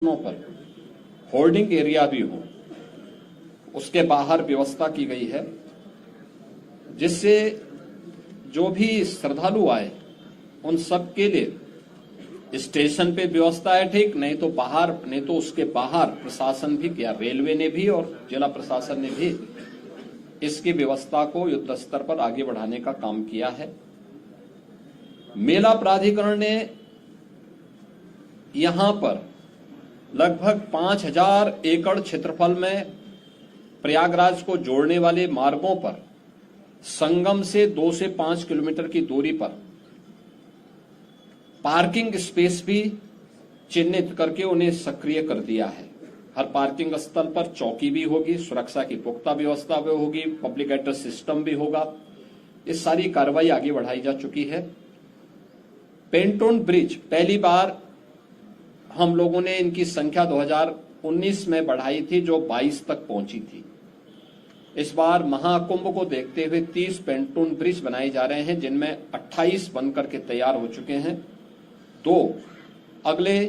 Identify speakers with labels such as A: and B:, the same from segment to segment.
A: पर holding area भी हो, उसके बाहर व्यवस्था की गई है, जिससे जो भी श्रद्धालु आए उन सब के लिए स्टेशन पे व्यवस्था है। ठीक नहीं तो बाहर, नहीं तो उसके बाहर प्रशासन भी किया, रेलवे ने भी और जिला प्रशासन ने भी इसकी व्यवस्था को युद्ध स्तर पर आगे बढ़ाने का काम किया है। मेला प्राधिकरण ने यहां पर लगभग 5000 एकड़ क्षेत्रफल में प्रयागराज को जोड़ने वाले मार्गों पर संगम से 2 से 5 किलोमीटर की दूरी पर पार्किंग स्पेस भी चिन्हित करके उन्हें सक्रिय कर दिया है। हर पार्किंग स्थल पर चौकी भी होगी, सुरक्षा की पुख्ता व्यवस्था भी होगी, पब्लिक एड्रेस सिस्टम भी होगा। ये सारी कार्रवाई आगे बढ़ाई जा चुकी है। पेंटोन ब्रिज पहली बार हम लोगों ने इनकी संख्या 2019 में बढ़ाई थी, जो 22 तक पहुंची थी। इस बार महाकुंभ को देखते हुए 30 पेंटोन ब्रिज बनाए जा रहे हैं, जिनमें 28 बनकर के तैयार हो चुके हैं। तो अगले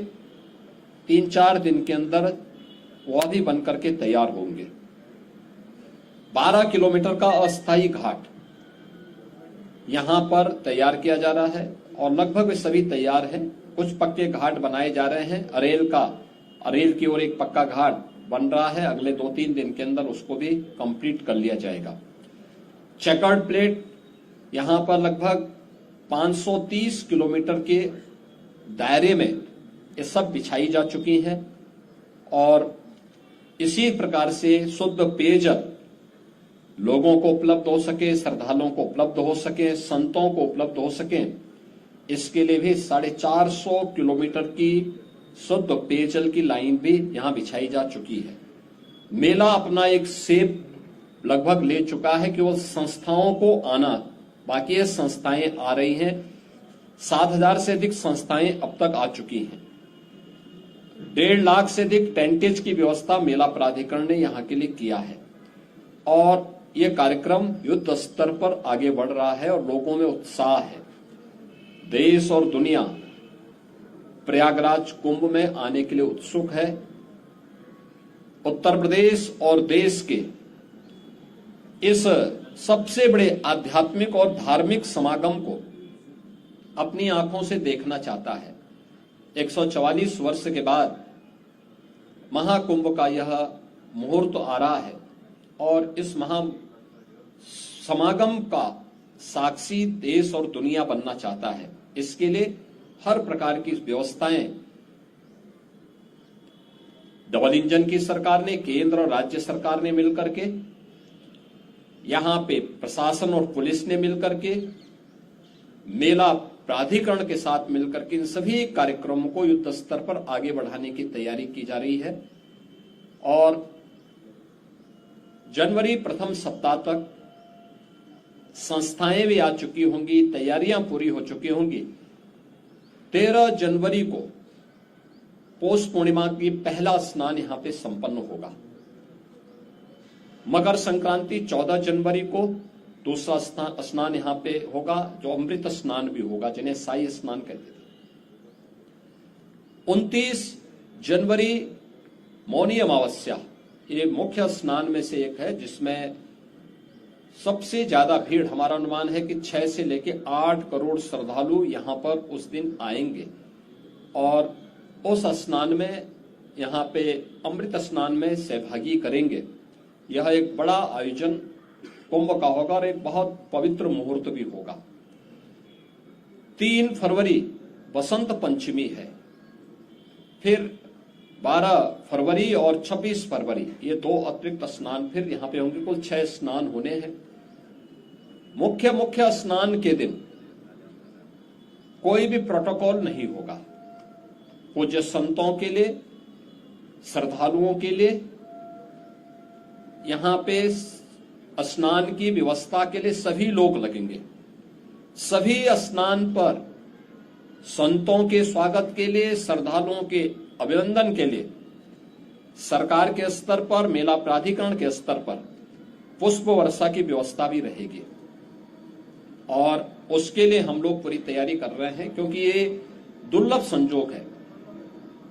A: 3-4 दिन के अंदर वह भी बनकर के तैयार होंगे। 12 किलोमीटर का अस्थायी घाट यहां पर तैयार किया जा रहा है और लगभग वे सभी तैयार हैं। कुछ पक्के घाट बनाए जा रहे हैं। अरेल की ओर एक पक्का घाट बन रहा है, अगले 2-3 दिन के अंदर उसको भी कंप्लीट कर लिया जाएगा। चेकर्ड प्लेट यहां पर लगभग 530 किलोमीटर के दायरे में ये सब बिछाई जा चुकी हैं और इसी प्रकार से शुद्ध पेयजल लोगों को उपलब्ध हो सके, श्रद्धालुओं को उपलब्ध हो सके, संतों को उपलब्ध हो सके, इसके लिए भी 450 किलोमीटर की शुद्ध पेयजल की लाइन भी यहां बिछाई जा चुकी है। मेला अपना एक शेप लगभग ले चुका है कि वो संस्थाओं को आना, बाकी ये संस्थाएं आ रही हैं। 7000 से अधिक संस्थाएं अब तक आ चुकी हैं। 1.5 लाख से अधिक टेंटेज की व्यवस्था मेला प्राधिकरण ने यहां के लिए किया है और ये कार्यक्रम युद्ध स्तर पर आगे बढ़ रहा है और लोगों में उत्साह है। देश और दुनिया प्रयागराज कुंभ में आने के लिए उत्सुक है। उत्तर प्रदेश और देश के इस सबसे बड़े आध्यात्मिक और धार्मिक समागम को अपनी आंखों से देखना चाहता है। 144 वर्ष के बाद महाकुंभ का यह मुहूर्त आ रहा है और इस महा समागम का साक्षी देश और दुनिया बनना चाहता है। इसके लिए हर प्रकार की व्यवस्थाएं डबल इंजन की सरकार ने, केंद्र और राज्य सरकार ने मिलकर के, यहां पे प्रशासन और पुलिस ने मिलकर के, मेला प्राधिकरण के साथ मिलकर के इन सभी कार्यक्रमों को युद्ध स्तर पर आगे बढ़ाने की तैयारी की जा रही है और जनवरी प्रथम सप्ताह तक संस्थाएं भी आ चुकी होंगी, तैयारियां पूरी हो चुकी होंगी। 13 जनवरी को पौष पूर्णिमा की पहला स्नान यहां पे संपन्न होगा। मकर संक्रांति 14 जनवरी को दूसरा स्नान यहां पे होगा, जो अमृत स्नान भी होगा, जिन्हें साई स्नान कहते थे। 29 जनवरी मौनी अमावस्या, ये मुख्य स्नान में से एक है, जिसमें सबसे ज्यादा भीड़, हमारा अनुमान है कि 6 से लेकर 8 करोड़ श्रद्धालु यहां पर उस दिन आएंगे और उस स्नान में, यहां पे अमृत स्नान में सहभागी करेंगे। यह एक बड़ा आयोजन कुंभ का होगा और एक बहुत पवित्र मुहूर्त भी होगा। 3 फरवरी बसंत पंचमी है, फिर 12 फरवरी और 26 फरवरी ये 2 अतिरिक्त स्नान फिर यहां पे होंगे। कुल 6 स्नान होने हैं। मुख्य स्नान के दिन कोई भी प्रोटोकॉल नहीं होगा। पूज्य संतों के लिए, श्रद्धालुओं के लिए यहां पे स्नान की व्यवस्था के लिए सभी लोग लगेंगे। सभी स्नान पर संतों के स्वागत के लिए, श्रद्धालुओं के अभिनंदन के लिए सरकार के स्तर पर, मेला प्राधिकरण के स्तर पर पुष्प वर्षा की व्यवस्था भी रहेगी और उसके लिए हम लोग पूरी तैयारी कर रहे हैं, क्योंकि ये दुर्लभ संजोग है।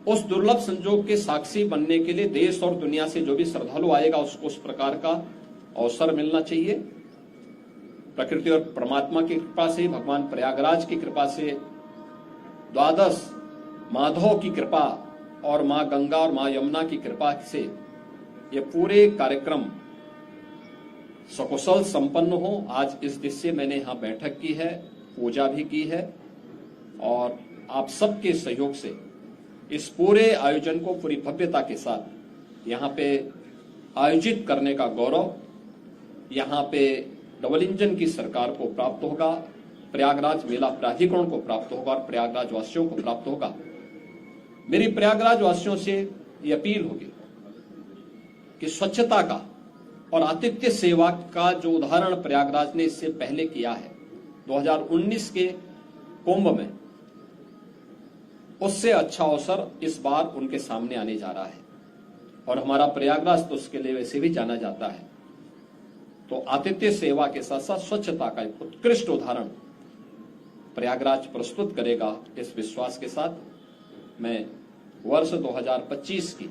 A: उस दुर्लभ संजोग के साक्षी बनने के लिए देश और दुनिया से जो भी श्रद्धालु आएगा उसको उस प्रकार का अवसर मिलना चाहिए। प्रकृति और परमात्मा की कृपा से, भगवान प्रयागराज की कृपा से, द्वादश माधव की कृपा और मां गंगा और मां यमुना की कृपा से ये पूरे कार्यक्रम सकुशल संपन्न हो। आज इस दिवस से मैंने यहां बैठक की है, पूजा भी की है और आप सबके सहयोग से इस पूरे आयोजन को पूरी भव्यता के साथ यहाँ पे आयोजित करने का गौरव यहाँ पे डबल इंजन की सरकार को प्राप्त होगा, प्रयागराज मेला प्राधिकरण को प्राप्त होगा और प्रयागराज वासियों को प्राप्त होगा। मेरी प्रयागराज वासियों से ये अपील होगी कि स्वच्छता का और आतिथ्य सेवा का जो उदाहरण प्रयागराज ने इससे पहले किया है 2019 के कुंभ में, उससे अच्छा अवसर इस बार उनके सामने आने जा रहा है और हमारा प्रयागराज तो उसके लिए वैसे भी जाना जाता है। तो आतिथ्य सेवा के साथ साथ स्वच्छता का एक उत्कृष्ट उदाहरण प्रयागराज प्रस्तुत करेगा। इस विश्वास के साथ मैं वर्ष 2025 की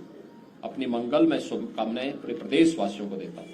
A: अपनी मंगलमय शुभकामनाएं पूरे प्रदेशवासियों को देता हूं।